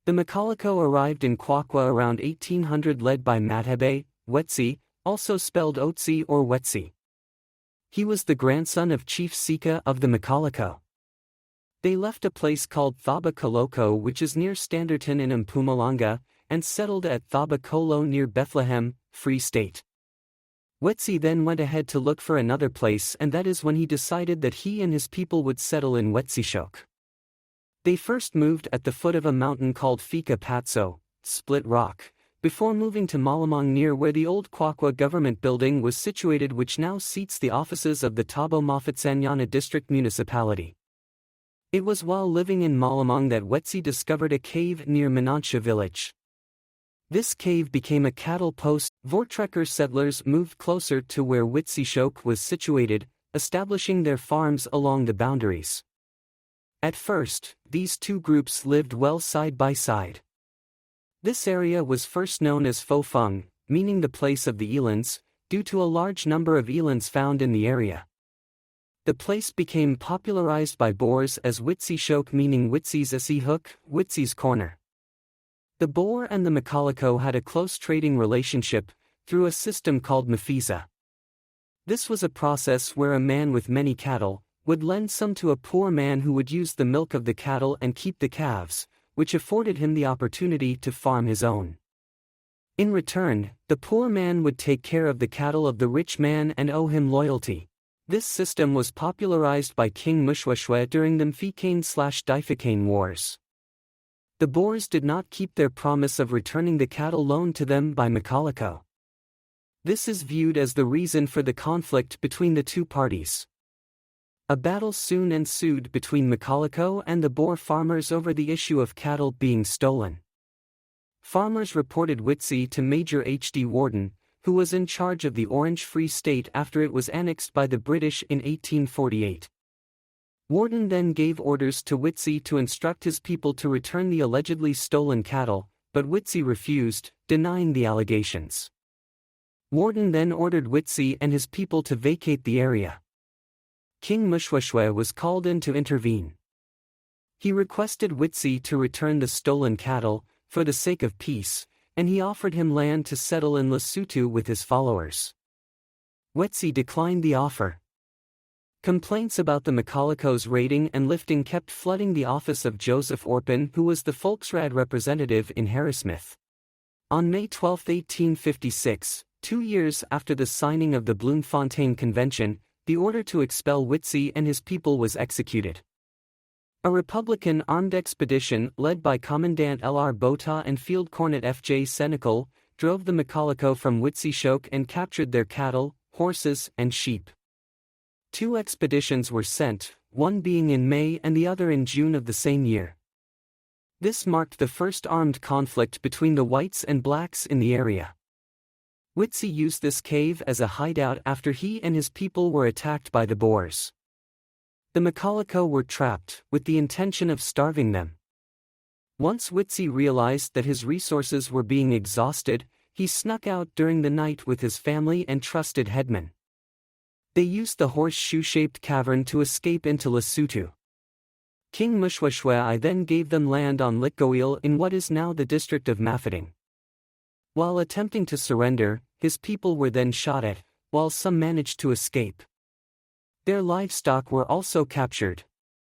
The MAKHOLOKOE arrived in Kwakwa around 1800 led by Madhebe, Wetsie, also spelled Otsi or Wetsie. He was the grandson of Chief Sika of the MAKHOLOKOE. They left a place called Thaba Koloko, which is near Standerton in Mpumalanga, and settled at Thaba Kolo near Bethlehem, Free State. Wetsie then went ahead to look for another place, and that is when he decided that he and his people would settle in WITSIESHOEK. They first moved at the foot of a mountain called Fika Patso, Split Rock, before moving to Malamang near where the old Kwakwa government building was situated, which now seats the offices of the Tabo Mafitsanyana District Municipality. It was while living in Malamang that Wetsie discovered a cave near Menantia village. This cave became a cattle post. Voortrekker settlers moved closer to where WITSIESHOEK was situated, establishing their farms along the boundaries. At first, these two groups lived well side by side. This area was first known as Fofung, meaning the place of the elands, due to a large number of elands found in the area. The place became popularized by Boers as WITSIESHOEK, meaning WITSIESHOEK, Witsie's Corner. The Boer and the MAKHOLOKOE had a close trading relationship, through a system called Mafisa. This was a process where a man with many cattle would lend some to a poor man who would use the milk of the cattle and keep the calves, which afforded him the opportunity to farm his own. In return, the poor man would take care of the cattle of the rich man and owe him loyalty. This system was popularized by King Moshoeshoe during the Mfikane/Difakane Wars. The Boers did not keep their promise of returning the cattle loaned to them by MAKHOLOKOE. This is viewed as the reason for the conflict between the two parties. A battle soon ensued between MAKHOLOKOE and the Boer farmers over the issue of cattle being stolen. Farmers reported Wetsie to Major H.D. Warden, who was in charge of the Orange Free State after it was annexed by the British in 1848. Warden then gave orders to Wetsie to instruct his people to return the allegedly stolen cattle, but Wetsie refused, denying the allegations. Warden then ordered Wetsie and his people to vacate the area. King Moshoeshoe was called in to intervene. He requested Wetsie to return the stolen cattle, for the sake of peace, and he offered him land to settle in Lesotho with his followers. Wetsie declined the offer. Complaints about the MAKHOLOKOE's raiding and lifting kept flooding the office of Joseph Orpen, who was the Volksraad representative in Harrismith. On May 12, 1856, 2 years after the signing of the Bloemfontein Convention, the order to expel Wetsie and his people was executed. A Republican armed expedition led by Commandant L.R. Botha and Field Cornet F.J. Senekal drove the MAKHOLOKOE from WITSIESHOEK and captured their cattle, horses, and sheep. 2 expeditions were sent, one being in May and the other in June of the same year. This marked the first armed conflict between the whites and blacks in the area. Wetsie used this cave as a hideout after he and his people were attacked by the Boers. The MAKHOLOKOE were trapped, with the intention of starving them. Once Wetsie realized that his resources were being exhausted, he snuck out during the night with his family and trusted headmen. They used the horseshoe-shaped cavern to escape into Lesotho. King Moshoeshoe then gave them land on Litgoil in what is now the district of Mafeking. While attempting to surrender, his people were then shot at, while some managed to escape. Their livestock were also captured.